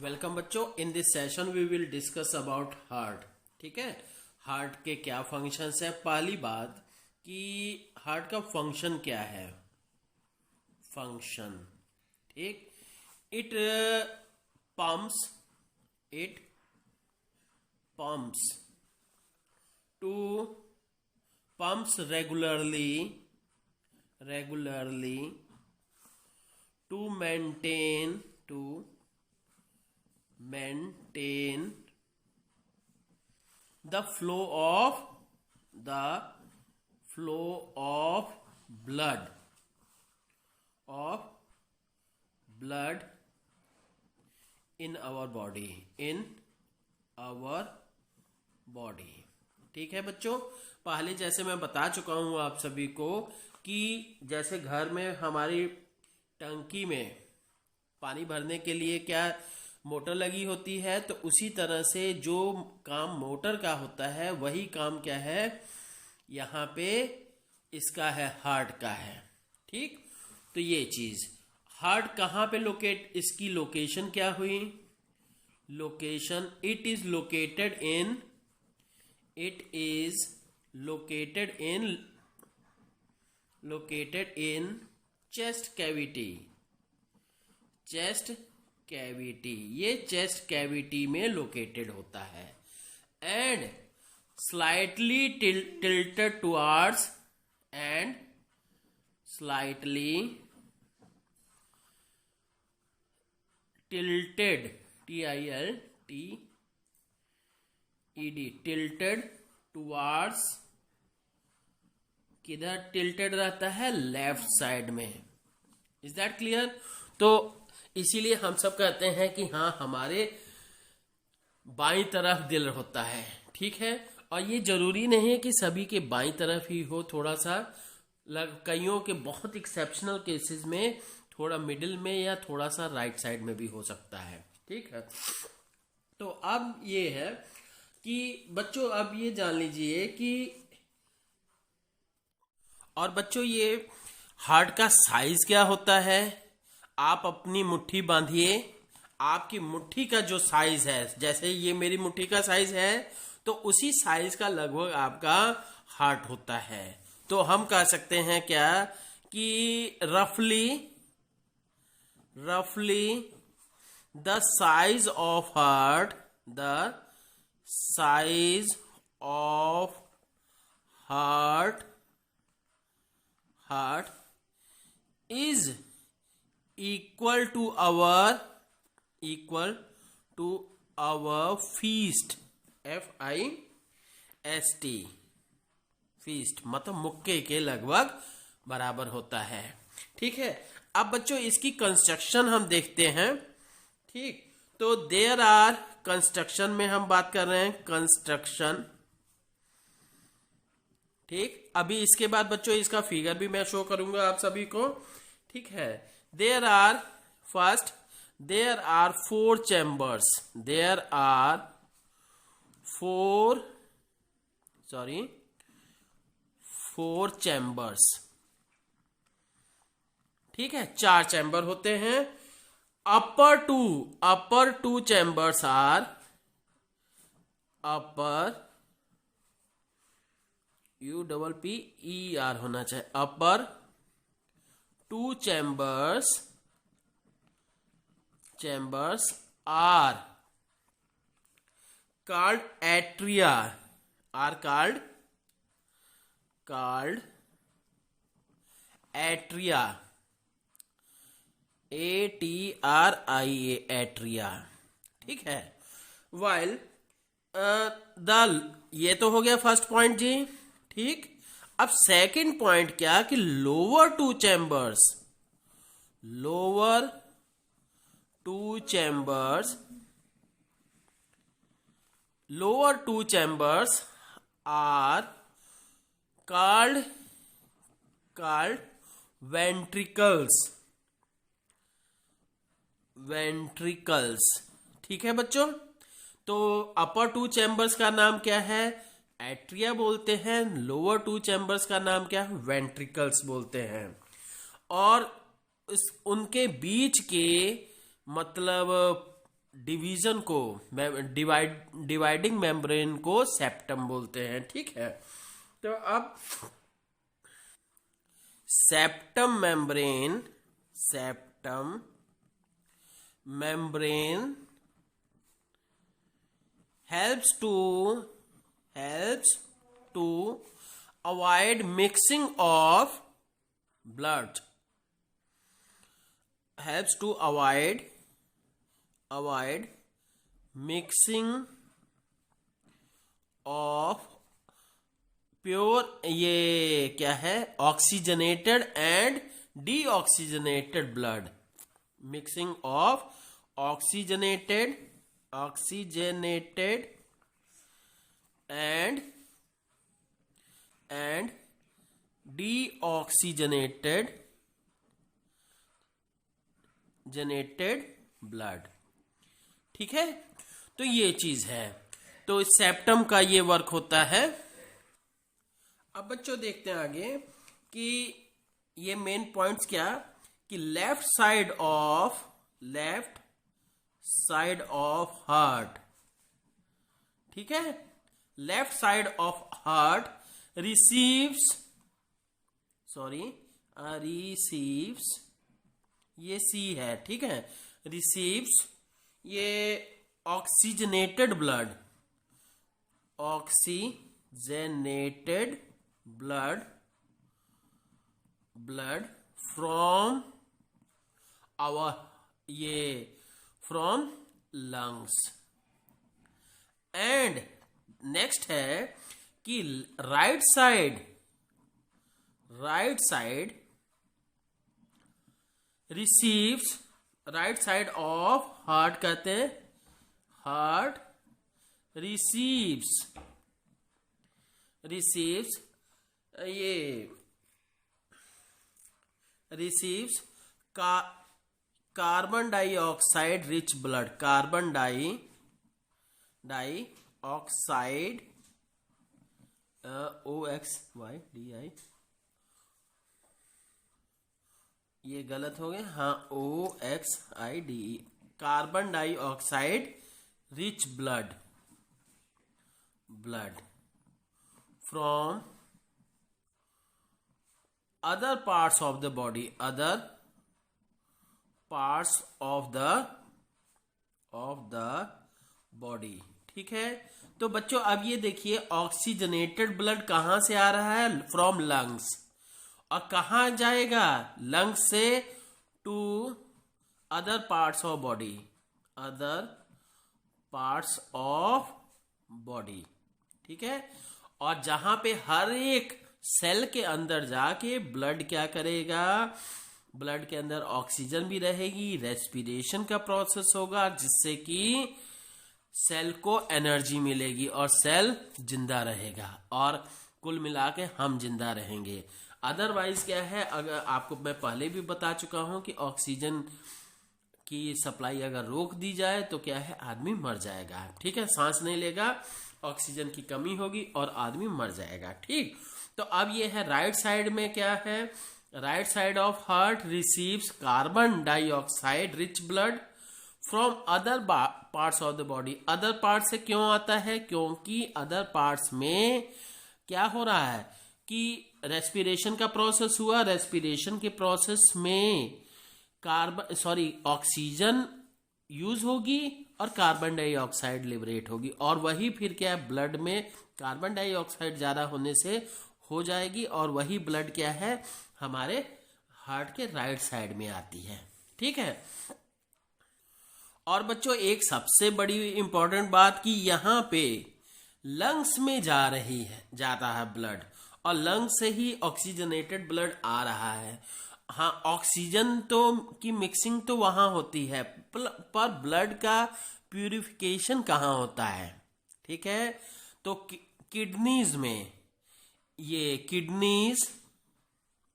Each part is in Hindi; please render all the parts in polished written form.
वेलकम बच्चों। In this session we will discuss about heart. ठीक है, हार्ट के क्या फंक्शंस है। पहली बात कि हार्ट का फंक्शन क्या है। फंक्शन, ठीक, it pumps it pumps to pumps regularly to maintain the flow of blood in our body। ठीक है बच्चों, पहले जैसे मैं बता चुका हूं आप सभी को कि जैसे घर में हमारी टंकी में पानी भरने के लिए क्या मोटर लगी होती है, तो उसी तरह से जो काम मोटर का होता है वही काम क्या है यहाँ पे इसका है, हार्ट का है। ठीक, तो ये चीज हार्ट कहाँ पे लोकेट, इसकी लोकेशन क्या हुई। Location, it is located in chest cavity। ये चेस्ट कैविटी में लोकेटेड होता है and slightly tilted towards tilted towards, किधर टिल्टेड रहता है, लेफ्ट साइड में। Is that clear. तो इसीलिए हम सब कहते हैं कि हाँ हमारे बाईं तरफ दिल होता है। ठीक है, और ये जरूरी नहीं है कि सभी के बाईं तरफ ही हो, थोड़ा सा कईयों के बहुत एक्सेप्शनल केसेस में थोड़ा मिडिल में या थोड़ा सा राइट साइड में भी हो सकता है। ठीक है, तो अब ये है कि बच्चों अब ये जान लीजिए कि, और बच्चों ये हार्ट का साइज क्या होता है। आप अपनी मुट्ठी बांधिए, आपकी मुट्ठी का जो साइज है, जैसे ये मेरी मुट्ठी का साइज है, तो उसी साइज का लगभग आपका हार्ट होता है। तो हम कह सकते हैं क्या कि रफली the size of heart is equal to our feast, FIST, feast मतलब मुक्के के लगभग बराबर होता है। ठीक है, अब बच्चों इसकी कंस्ट्रक्शन हम देखते हैं। ठीक, तो देयर आर, कंस्ट्रक्शन में हम बात कर रहे हैं, कंस्ट्रक्शन। ठीक, अभी इसके बाद बच्चों इसका फिगर भी मैं शो करूंगा आप सभी को। ठीक है, there are four chambers, four chambers. ठीक है, 4 चैम्बर होते हैं। Upper two chambers are, upper UPPER होना चाहिए, upper 2 chambers are called atria, are called atria, ATRIA, atria। ठीक है, while ये तो हो गया फर्स्ट पॉइंट जी। ठीक, अब सेकंड पॉइंट क्या कि lower two chambers are called ventricles। ठीक है बच्चों, तो अपर 2 चैम्बर्स का नाम क्या है, एट्रिया बोलते हैं। लोअर 2 चैम्बर्स का नाम क्या है, वेंट्रिकल्स बोलते हैं। और उनके बीच के मतलब डिवीजन को, डिवाइडिंग मेम्ब्रेन को सेप्टम बोलते हैं। ठीक है, तो अब septum membrane helps to avoid mixing of blood, helps to avoid mixing of pure, ये क्या है, oxygenated and deoxygenated blood, mixing of oxygenated and deoxygenated blood. ठीक है, तो ये चीज है, तो सेप्टम का ये वर्क होता है। अब बच्चों देखते हैं आगे कि ये मेन पॉइंट्स क्या, कि लेफ्ट साइड ऑफ हार्ट, ठीक है, left side of heart receives, ये सी है, ठीक है, रिसीव्स ये oxygenated blood from from lungs. And next है कि right side receives, right side of heart कहते हैं, heart receives carbon dioxide rich blood, carbon dioxide OXYDI, ये गलत हो गया, हाँ, OXIDE, carbon dioxide rich blood from other parts of the body, ठीक है। तो बच्चों अब ये देखिए, ऑक्सीजनेटेड ब्लड कहां से आ रहा है, फ्रॉम लंग्स, और कहां जाएगा, लंग्स से to other parts of body, ठीक है। और जहां पे हर एक सेल के अंदर जाके ब्लड क्या करेगा, ब्लड के अंदर ऑक्सीजन भी रहेगी, रेस्पिरेशन का प्रोसेस होगा, जिससे कि सेल को एनर्जी मिलेगी और सेल जिंदा रहेगा, और कुल मिला के हम जिंदा रहेंगे। अदरवाइज क्या है, अगर आपको मैं पहले भी बता चुका हूं कि ऑक्सीजन की सप्लाई अगर रोक दी जाए तो क्या है, आदमी मर जाएगा, ठीक है, सांस नहीं लेगा, ऑक्सीजन की कमी होगी और आदमी मर जाएगा। ठीक, तो अब ये है राइट साइड में क्या है, right side of heart receives carbon dioxide rich blood from other parts of the body. Other part से क्यों आता है, क्योंकि अदर पार्ट्स में क्या हो रहा है कि रेस्पिरेशन का प्रोसेस हुआ, रेस्पिरेशन के प्रोसेस में ऑक्सीजन यूज होगी और कार्बन डाइऑक्साइड लिबरेट होगी, और वही फिर क्या है, ब्लड में कार्बन डाइऑक्साइड ज्यादा होने से हो जाएगी, और वही ब्लड क्या है, हमारे हार्ट के राइट साइड में आती है। ठीक है, और बच्चों एक सबसे बड़ी इंपॉर्टेंट बात कि यहाँ पे लंग्स में जाता है ब्लड, और लंग्स से ही ऑक्सीजनेटेड ब्लड आ रहा है। हाँ, ऑक्सीजन तो की मिक्सिंग तो वहां होती है, पर ब्लड का प्यूरिफिकेशन कहाँ होता है, ठीक है। तो किडनीज में, ये kidneys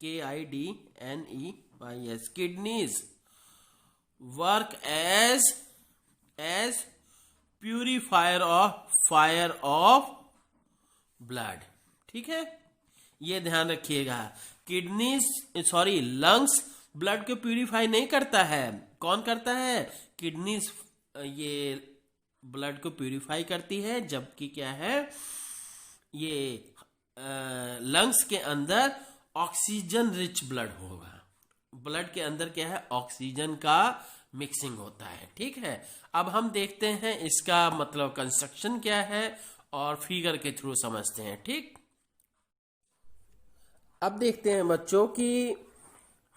KIDNEYS, kidneys work as purifier of blood, ठीक है, ये ध्यान रखिएगा। लंग्स ब्लड को प्यूरिफाई नहीं करता है, कौन करता है, किडनीज ये ब्लड को प्यूरिफाई करती है, जबकि क्या है ये लंग्स के अंदर ऑक्सीजन रिच ब्लड होगा। ब्लड के अंदर क्या है, ऑक्सीजन का मिक्सिंग होता है। ठीक है, अब हम देखते हैं इसका मतलब कंस्ट्रक्शन क्या है और फिगर के थ्रू समझते हैं। ठीक, अब देखते हैं बच्चों कि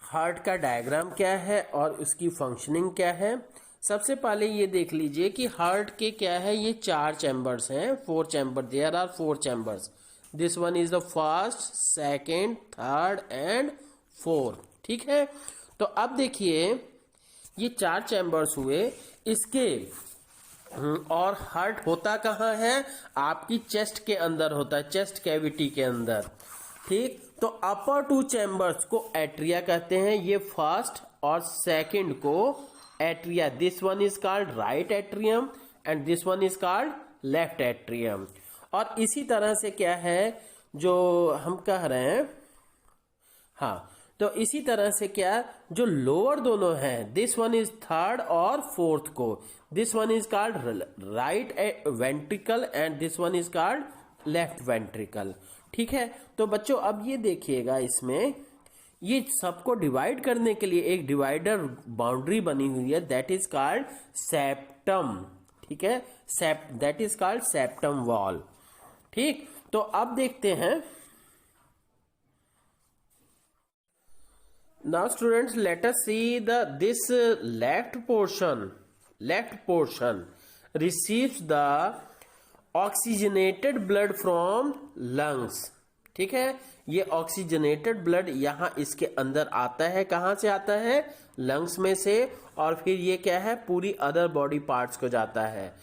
हार्ट का डायग्राम क्या है और उसकी फंक्शनिंग क्या है। सबसे पहले ये देख लीजिए कि हार्ट के क्या है, ये 4 चैम्बर्स हैं, 4 chamber, there are 4 chambers. This one is the first, second, third and fourth. ठीक है, तो अब देखिए ये 4 चैम्बर्स हुए इसके। और हार्ट होता कहाँ है, आपकी चेस्ट के अंदर होता है, चेस्ट कैविटी के अंदर। ठीक, तो अपर 2 चैम्बर्स को एट्रिया कहते हैं, ये फर्स्ट और सेकंड को atria. This one is called right atrium and this one is called left atrium. और इसी तरह से क्या है जो हम कह रहे हैं, हाँ, तो इसी तरह से क्या जो लोअर दोनों हैं, दिस वन इज थर्ड और फोर्थ को, this one is called right ventricle and this one is called left ventricle. ठीक है, तो बच्चों अब ये देखिएगा, इसमें ये सबको डिवाइड करने के लिए एक डिवाइडर बाउंड्री बनी हुई है, दैट इज कॉल्ड सेप्टम। ठीक है, that is called septum wall. ठीक, तो अब देखते हैं, now students let us see this left portion receives the oxygenated blood from lungs। ठीक है, ये ऑक्सीजनेटेड ब्लड यहाँ इसके अंदर आता है, कहाँ से आता है, लंग्स में से, और फिर ये क्या है पूरी अदर बॉडी पार्ट्स को जाता है।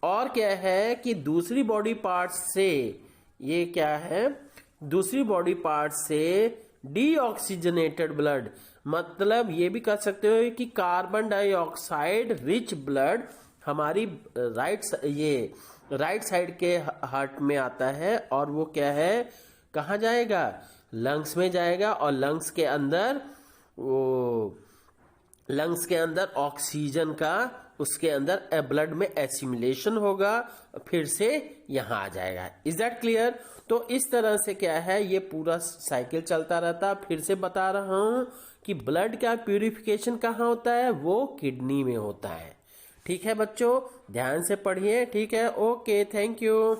और क्या है कि दूसरी बॉडी पार्ट्स से ये क्या है, दूसरी बॉडी पार्ट्स से डीऑक्सीजनेटेड ब्लड, मतलब ये भी कह सकते हो कि कार्बन डाइऑक्साइड रिच ब्लड हमारी राइट साइड के हार्ट में आता है, और वो क्या है कहाँ जाएगा, लंग्स में जाएगा। और लंग्स के अंदर ऑक्सीजन का उसके अंदर ब्लड में एसिमिलेशन होगा, फिर से यहाँ आ जाएगा। Is that clear? तो इस तरह से क्या है ये पूरा साइकिल चलता रहता। फिर से बता रहा हूं कि ब्लड का प्यूरिफिकेशन कहाँ होता है, वो किडनी में होता है। ठीक है बच्चों, ध्यान से पढ़िए। ठीक है, ओके, थैंक यू।